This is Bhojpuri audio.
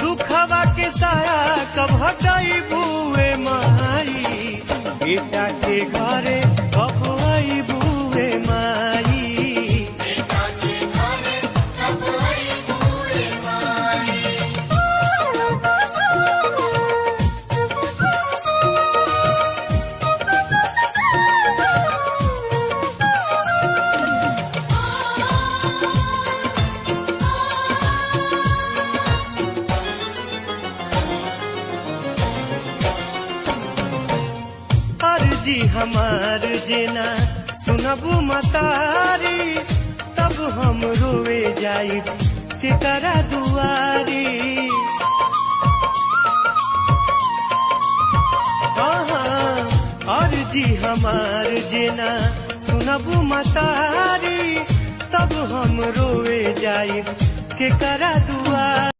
दुखवा के साया कब हटाई बुए माई बेटा के घरे कब आई बुए माई जी हमार जेना सुनबू मतारी तब हम रोवे जाई तेरा दुआरी और जी हमार जेना सुनबू मतारी तब हम रोवे जाई तेरा दुआरी।